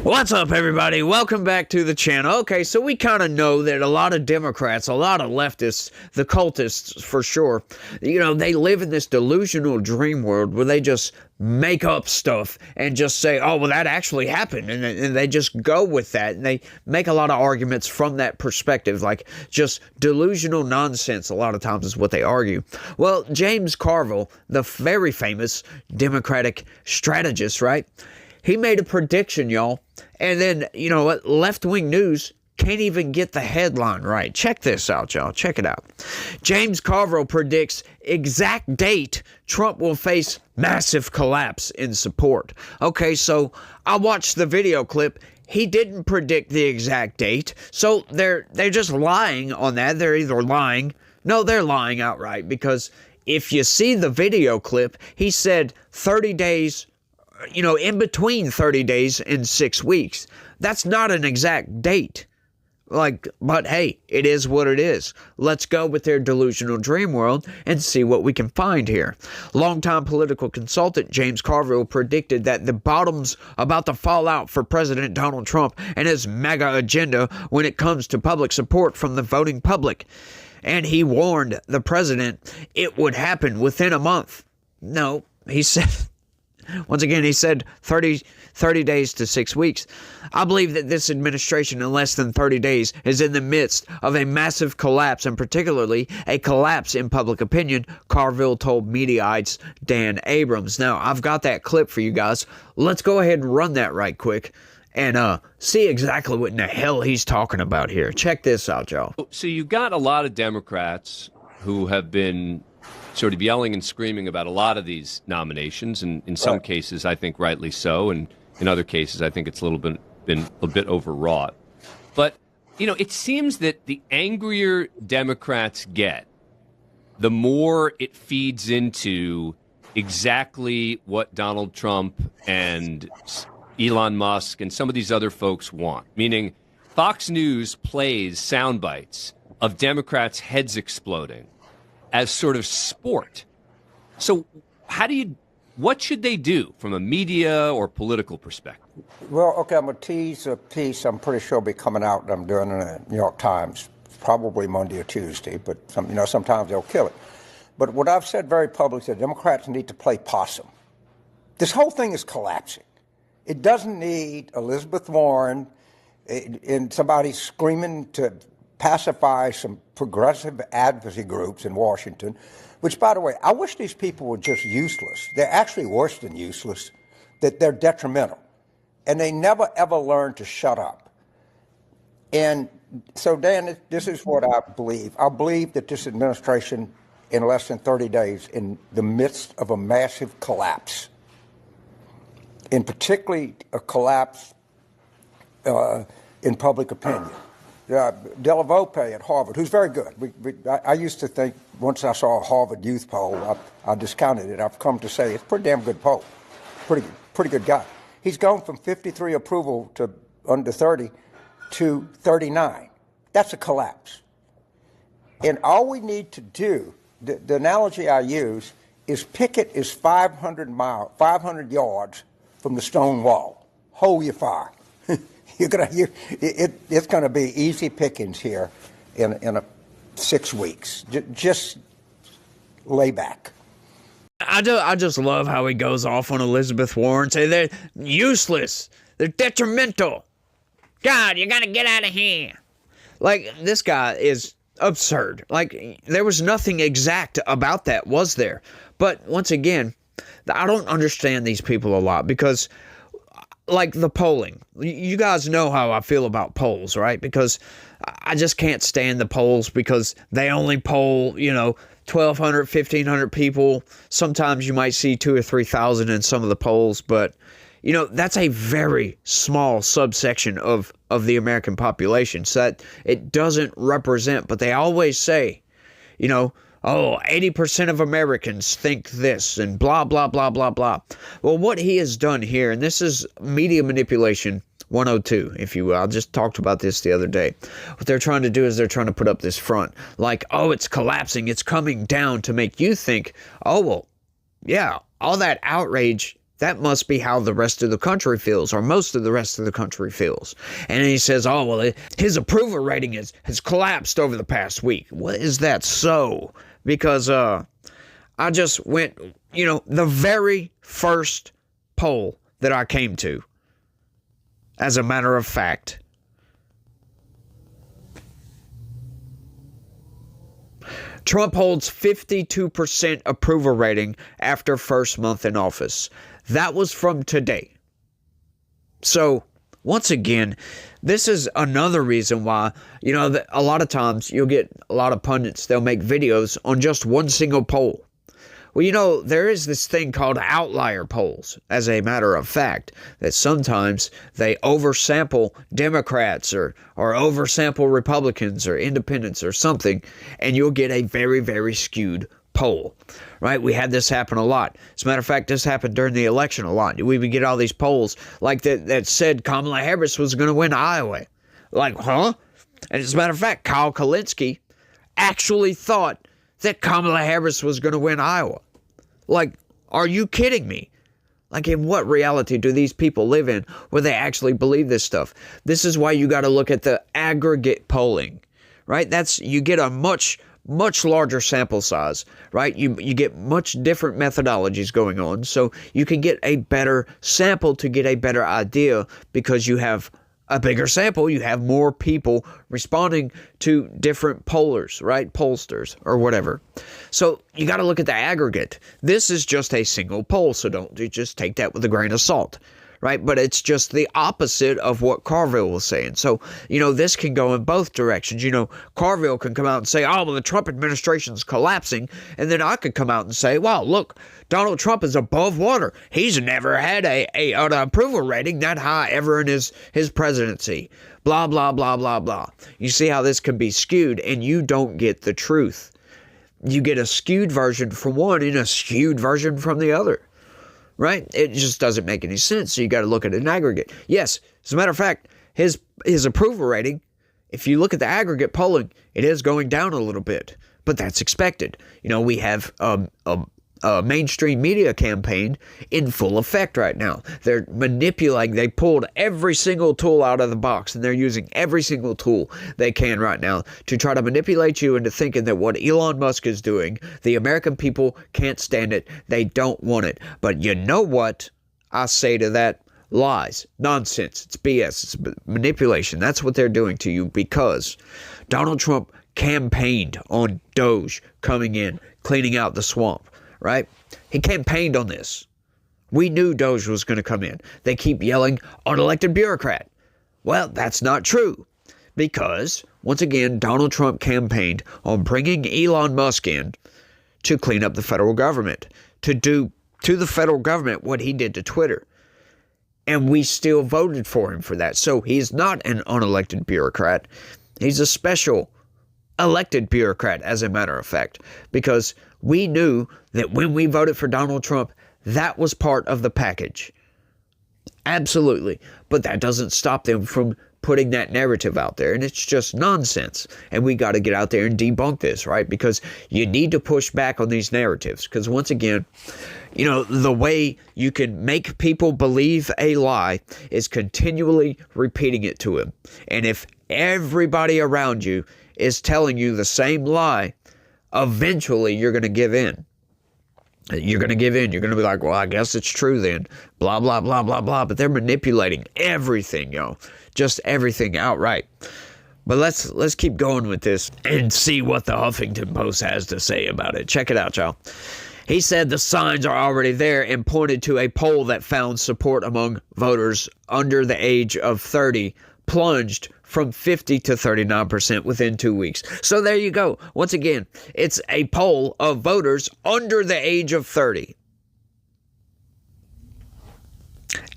What's up, everybody? Welcome back to the channel. Okay, so we kind of know that a lot of Democrats, a lot of leftists, the cultists for sure, they live in this delusional dream world where they just make up stuff and just say, oh, well, that actually happened. And they just go with that. And they make a lot of arguments from that perspective, like just delusional nonsense a lot of times is what they argue. Well, James Carville, the very famous Democratic strategist, right? He made a prediction, y'all. And then, left-wing news can't even get the headline right. Check this out, y'all. Check it out. James Carville predicts exact date Trump will face massive collapse in support. Okay, so I watched the video clip. He didn't predict the exact date. So they're just lying on that. They're either lying. No, they're lying outright, because if you see the video clip, he said 30 days, in between 30 days and 6 weeks. That's not an exact date. But hey, it is what it is. Let's go with their delusional dream world and see what we can find here. Longtime political consultant James Carville predicted that the bottom's about to fall out for President Donald Trump and his mega agenda when it comes to public support from the voting public. And he warned the president it would happen within a month. No, he said... Once again, he said 30 days to 6 weeks. I believe that this administration in less than 30 days is in the midst of a massive collapse, and particularly a collapse in public opinion, Carville told Mediaite's Dan Abrams. Now, I've got that clip for you guys. Let's go ahead and run that right quick and see exactly what in the hell he's talking about here. Check this out, y'all. So you got a lot of Democrats who have been sort of yelling and screaming about a lot of these nominations, and in some cases, I think rightly so, and in other cases, I think it's been a bit overwrought. But, it seems that the angrier Democrats get, the more it feeds into exactly what Donald Trump and Elon Musk and some of these other folks want. Meaning, Fox News plays sound bites of Democrats' heads exploding as sort of sport. So what should they do from a media or political perspective? Well, okay, I'm going to tease a piece I'm pretty sure will be coming out that I'm doing in the New York Times, probably Monday or Tuesday, but sometimes they'll kill it. But what I've said very publicly, Democrats need to play possum. This whole thing is collapsing. It doesn't need Elizabeth Warren and somebody screaming to pacify some progressive advocacy groups in Washington, which, by the way, I wish these people were just useless. They're actually worse than useless, that they're detrimental. And they never, ever learn to shut up. And so, Dan, this is what I believe. I believe that this administration, in less than 30 days, in the midst of a massive collapse, and particularly a collapse in public opinion. Della Volpe at Harvard, who's very good. I used to think, once I saw a Harvard youth poll, I discounted it. I've come to say it's a pretty damn good poll. Pretty good guy. He's gone from 53 approval to under 30 to 39. That's a collapse. And all we need to do, the analogy I use, is Pickett is 500 yards from the stone wall. Hold your fire. It's going to be easy pickings here in 6 weeks. Just lay back. I just love how he goes off on Elizabeth Warren, say they're useless, they're detrimental. God, you got to get out of here. This guy is absurd. There was nothing exact about that, was there? But once again, I don't understand these people a lot because, the polling, you guys know how I feel about polls, right? Because I just can't stand the polls because they only poll, 1,200, 1,500 people. Sometimes you might see 2,000 or 3,000 in some of the polls, but that's a very small subsection of the American population, so that it doesn't represent. But they always say, 80% of Americans think this and blah, blah, blah, blah, blah. Well, what he has done here, and this is media manipulation 102, if you will. I just talked about this the other day. What they're trying to do is they're trying to put up this front it's collapsing, it's coming down, to make you think, oh, well, yeah, all that outrage That must be how the rest of the country feels, or most of the rest of the country feels. And he says, oh, well, his approval rating has collapsed over the past week. Well, is that so? Because I just went, the very first poll that I came to, as a matter of fact, Trump holds 52% approval rating after first month in office. That was from today. So, once again, this is another reason why, a lot of times you'll get a lot of pundits, they'll make videos on just one single poll. Well, there is this thing called outlier polls, as a matter of fact, that sometimes they oversample Democrats or oversample Republicans or independents or something, and you'll get a very, very skewed poll, right? We had this happen a lot. As a matter of fact, this happened during the election a lot. We would get all these polls like that said Kamala Harris was going to win Iowa. Like, huh? And as a matter of fact, Kyle Kalinske actually thought that Kamala Harris was going to win Iowa. Like, are you kidding me? Like, in what reality do these people live in where they actually believe this stuff? This is why you got to look at the aggregate polling, right? You get a much larger sample size, right? You get much different methodologies going on, so you can get a better sample to get a better idea because you have a bigger sample, you have more people responding to different pollers, right? Pollsters or whatever. So you got to look at the aggregate. This is just a single poll, so don't just take that with a grain of salt, right? But it's just the opposite of what Carville was saying. So, this can go in both directions. Carville can come out and say, oh, well, the Trump administration's collapsing. And then I could come out and say, wow, look, Donald Trump is above water. He's never had an approval rating that high ever in his presidency. Blah, blah, blah, blah, blah. You see how this can be skewed, and you don't get the truth. You get a skewed version from one and a skewed version from the other. Right? It just doesn't make any sense. So you got to look at it in aggregate. Yes, as a matter of fact, his approval rating, if you look at the aggregate polling, it is going down a little bit, but that's expected. We have a mainstream media campaign in full effect right now. They're manipulating. They pulled every single tool out of the box, and they're using every single tool they can right now to try to manipulate you into thinking that what Elon Musk is doing, the American people can't stand it. They don't want it. But you know what I say to that? Lies. Nonsense. It's BS. It's manipulation. That's what they're doing to you because Donald Trump campaigned on Doge coming in, cleaning out the swamp. Right? He campaigned on this. We knew Doge was going to come in. They keep yelling, unelected bureaucrat. Well, that's not true. Because, once again, Donald Trump campaigned on bringing Elon Musk in to clean up the federal government. To do to the federal government what he did to Twitter. And we still voted for him for that. So he's not an unelected bureaucrat. He's a special elected bureaucrat, as a matter of fact. Because we knew that when we voted for Donald Trump, that was part of the package. Absolutely. But that doesn't stop them from putting that narrative out there. And it's just nonsense. And we got to get out there and debunk this, right? Because you need to push back on these narratives. Because once again, the way you can make people believe a lie is continually repeating it to them. And if everybody around you is telling you the same lie, eventually you're going to give in. You're going to give in. You're going to be like, well, I guess it's true then. Blah, blah, blah, blah, blah. But they're manipulating everything, just everything outright. But let's keep going with this and see what the Huffington Post has to say about it. Check it out, y'all. He said the signs are already there and pointed to a poll that found support among voters under the age of 30 plunged from 50 to 39% within 2 weeks. So there you go. Once again, it's a poll of voters under the age of 30.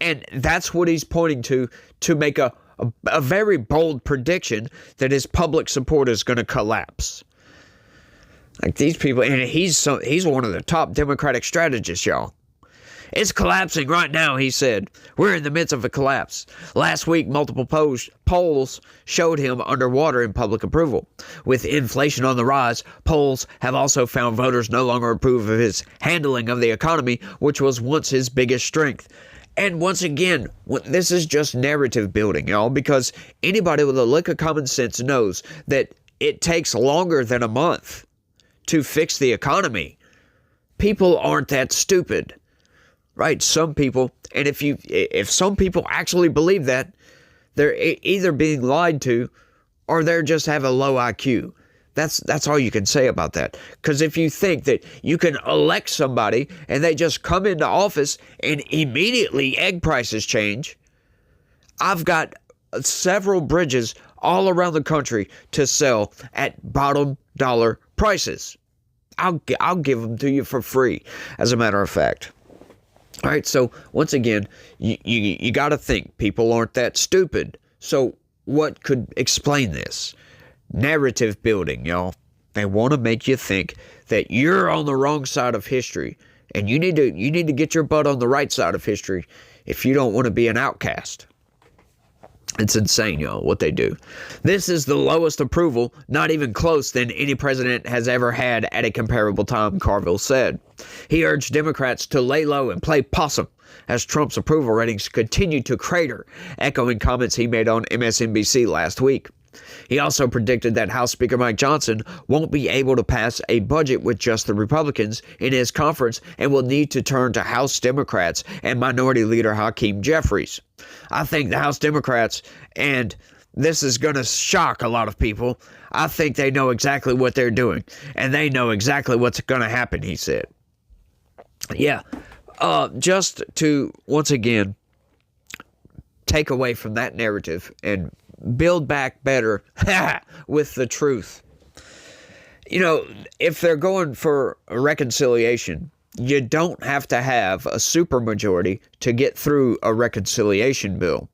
And that's what he's pointing to make a very bold prediction that his public support is going to collapse. Like these people, and he's one of the top Democratic strategists, y'all. It's collapsing right now, he said. We're in the midst of a collapse. Last week, multiple polls showed him underwater in public approval. With inflation on the rise, polls have also found voters no longer approve of his handling of the economy, which was once his biggest strength. And once again, this is just narrative building, y'all, because anybody with a lick of common sense knows that it takes longer than a month to fix the economy. People aren't that stupid, right? Some people, and if some people actually believe that, they're either being lied to or they just have a low IQ. That's all you can say about that. Because if you think that you can elect somebody and they just come into office and immediately egg prices change, I've got several bridges all around the country to sell at bottom dollar prices. I'll give them to you for free, as a matter of fact. All right, so once again, you got to think people aren't that stupid. So what could explain this? Narrative building, y'all. They want to make you think that you're on the wrong side of history, and you need to get your butt on the right side of history if you don't want to be an outcast. It's insane, y'all, what they do. This is the lowest approval, not even close, than any president has ever had at a comparable time, Carville said. He urged Democrats to lay low and play possum as Trump's approval ratings continue to crater, echoing comments he made on MSNBC last week. He also predicted that House Speaker Mike Johnson won't be able to pass a budget with just the Republicans in his conference and will need to turn to House Democrats and Minority Leader Hakeem Jeffries. I think the House Democrats, and this is going to shock a lot of people, I think they know exactly what they're doing, and they know exactly what's going to happen, he said. Yeah, just to, once again, take away from that narrative and build back better with the truth. You know, if they're going for a reconciliation, you don't have to have a supermajority to get through a reconciliation bill.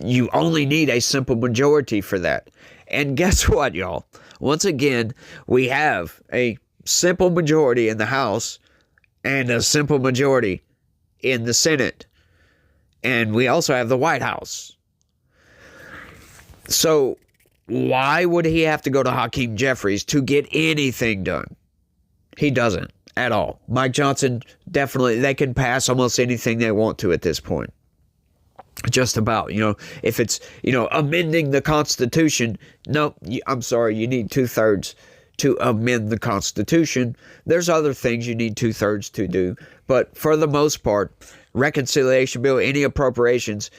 You only need a simple majority for that. And guess what, y'all? Once again, we have a simple majority in the House and a simple majority in the Senate. And we also have the White House. So why would he have to go to Hakeem Jeffries to get anything done? He doesn't at all. Mike Johnson, definitely, they can pass almost anything they want to at this point. Just about, if it's, amending the Constitution. No, I'm sorry, you need 2/3 to amend the Constitution. There's other things you need 2/3 to do. But for the most part, reconciliation bill, any appropriations,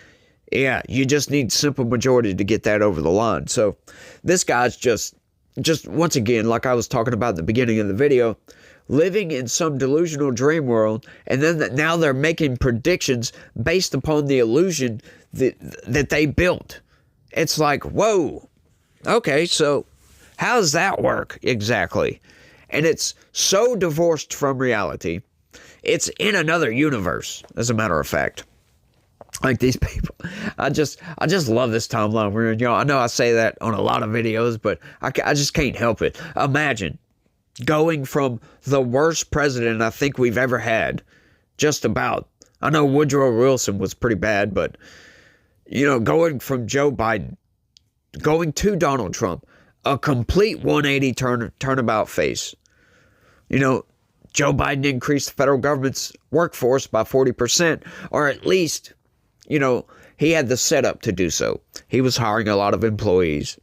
yeah, you just need simple majority to get that over the line. So this guy's just once again, like I was talking about at the beginning of the video, living in some delusional dream world, and then now they're making predictions based upon the illusion that they built. It's like, whoa, okay, so how does that work exactly? And it's so divorced from reality. It's in another universe, as a matter of fact. Like these people, I just love this timeline we're in. I know I say that on a lot of videos, but I just can't help it. Imagine going from the worst president I think we've ever had, just about. I know Woodrow Wilson was pretty bad, but, going from Joe Biden, going to Donald Trump, a complete 180 turnabout face. Joe Biden increased the federal government's workforce by 40%, or at least, he had the setup to do so. He was hiring a lot of employees.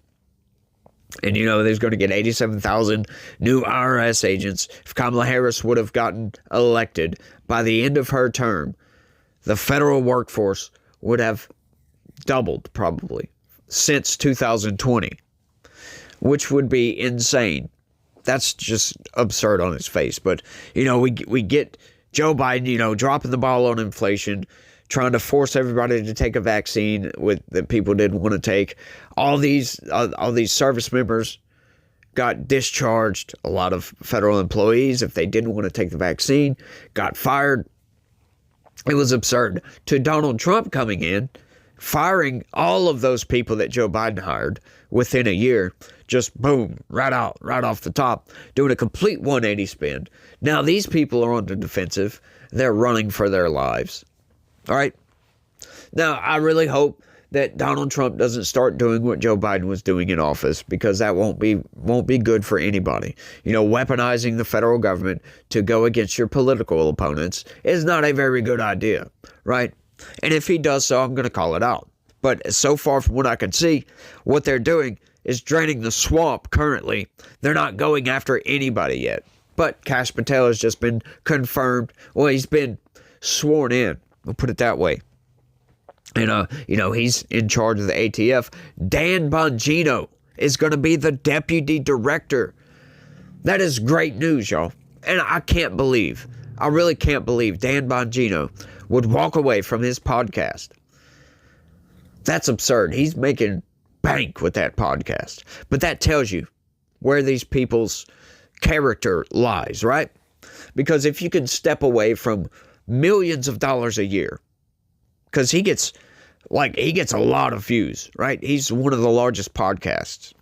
And, there's going to get 87,000 new IRS agents. If Kamala Harris would have gotten elected by the end of her term, the federal workforce would have doubled probably since 2020, which would be insane. That's just absurd on its face. But, we get Joe Biden, dropping the ball on inflation, trying to force everybody to take a vaccine that people didn't want to take. All these service members got discharged. A lot of federal employees, if they didn't want to take the vaccine, got fired. It was absurd. To Donald Trump coming in, firing all of those people that Joe Biden hired within a year, just boom, right off the top, doing a complete 180 spin. Now these people are on the defensive. they're running for their lives. All right. Now, I really hope that Donald Trump doesn't start doing what Joe Biden was doing in office, because that won't be good for anybody. Weaponizing the federal government to go against your political opponents is not a very good idea, right? And if he does so, I'm going to call it out. But so far from what I can see, what they're doing is draining the swamp currently. They're not going after anybody yet. But Kash Patel has just been confirmed. Well, he's been sworn in. We'll put it that way. And, he's in charge of the ATF. Dan Bongino is going to be the deputy director. That is great news, y'all. And I really can't believe Dan Bongino would walk away from his podcast. That's absurd. He's making bank with that podcast. But that tells you where these people's character lies, right? Because if you can step away from millions of dollars a year, because he gets a lot of views, right? He's one of the largest podcasts.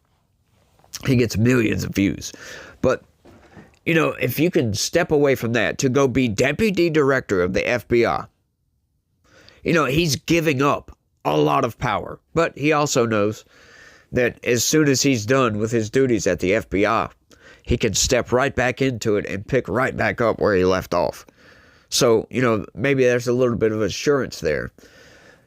He gets millions of views. But, if you can step away from that to go be deputy director of the FBI, he's giving up a lot of power. But he also knows that as soon as he's done with his duties at the FBI, he can step right back into it and pick right back up where he left off. So, maybe there's a little bit of assurance there,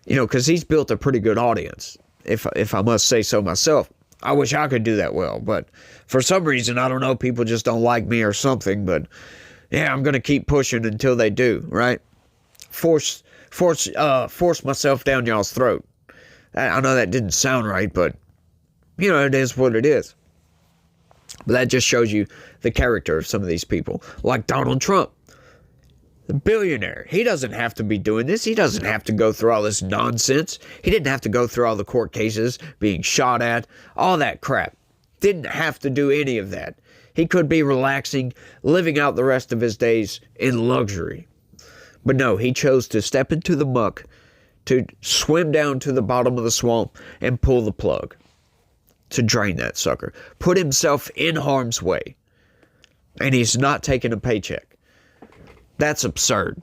because he's built a pretty good audience, if I must say so myself. I wish I could do that well, but for some reason, I don't know, people just don't like me or something, but yeah, I'm going to keep pushing until they do, right? Force myself down y'all's throat. I know that didn't sound right, but, it is what it is. But that just shows you the character of some of these people, like Donald Trump. The billionaire. He doesn't have to be doing this. He doesn't have to go through all this nonsense. He didn't have to go through all the court cases, being shot at, all that crap. Didn't have to do any of that. He could be relaxing, living out the rest of his days in luxury. But no, he chose to step into the muck, to swim down to the bottom of the swamp and pull the plug, to drain that sucker. Put himself in harm's way. And he's not taking a paycheck. That's absurd.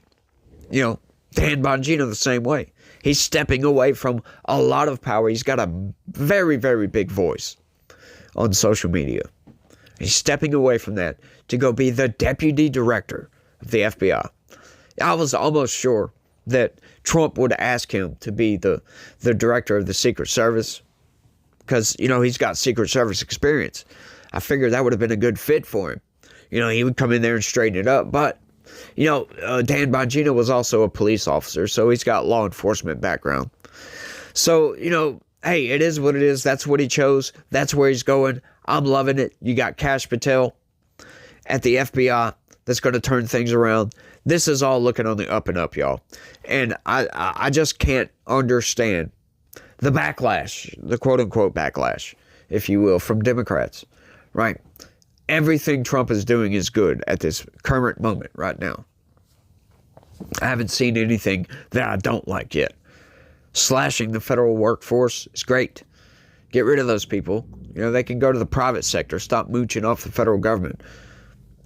Dan Bongino the same way. He's stepping away from a lot of power. He's got a very, very big voice on social media. He's stepping away from that to go be the deputy director of the FBI. I was almost sure that Trump would ask him to be the director of the Secret Service, because, he's got Secret Service experience. I figured that would have been a good fit for him. He would come in there and straighten it up. But, Dan Bongino was also a police officer, so he's got law enforcement background. So, hey, it is what it is. That's what he chose. That's where he's going. I'm loving it. You got Kash Patel at the FBI that's going to turn things around. This is all looking on the up and up, y'all. And I just can't understand the backlash, the quote-unquote backlash, if you will, from Democrats, right? Everything Trump is doing is good at this current moment right now. I haven't seen anything that I don't like yet. Slashing the federal workforce is great. Get rid of those people. They can go to the private sector. Stop mooching off the federal government.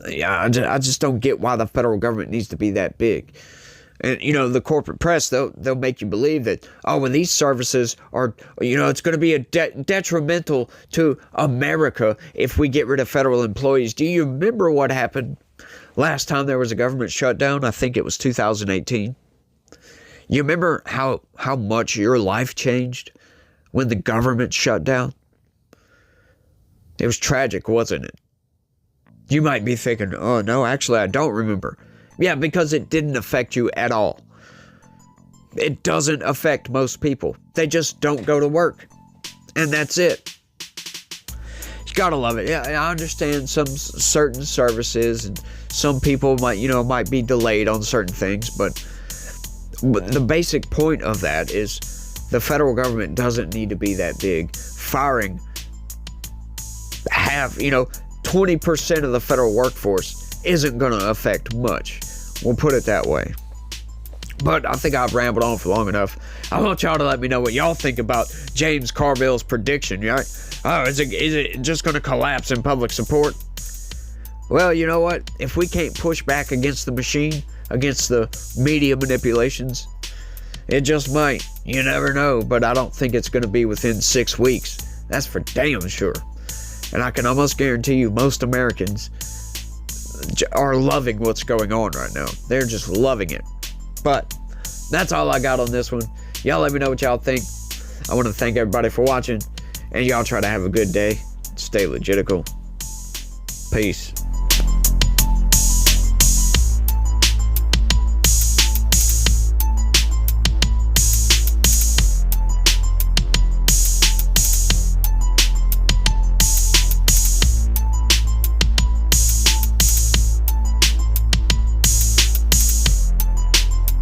Yeah, I just don't get why the federal government needs to be that big. And, the corporate press, they'll make you believe that, these services are, it's going to be detrimental to America if we get rid of federal employees. Do you remember what happened last time there was a government shutdown? I think it was 2018. You remember how much your life changed when the government shut down? It was tragic, wasn't it? You might be thinking, oh, no, actually, I don't remember. Yeah, because it didn't affect you at all. It doesn't affect most people. They just don't go to work. And that's it. You gotta love it. Yeah, I understand some certain services and some people might be delayed on certain things, but the basic point of that is the federal government doesn't need to be that big. Firing 20% of the federal workforce isn't going to affect much. We'll put it that way. But I think I've rambled on for long enough. I want y'all to let me know what y'all think about James Carville's prediction, right? Oh, is it just going to collapse in public support? Well, you know what? If we can't push back against the machine, against the media manipulations. It just might. You never know, but I don't think it's going to be within 6 weeks. That's for damn sure. And I can almost guarantee you most Americans are loving what's going on right now. They're just loving it. But that's all I got on this one. Y'all let me know what y'all think. I want to thank everybody for watching. And y'all try to have a good day. Stay legitical. Peace.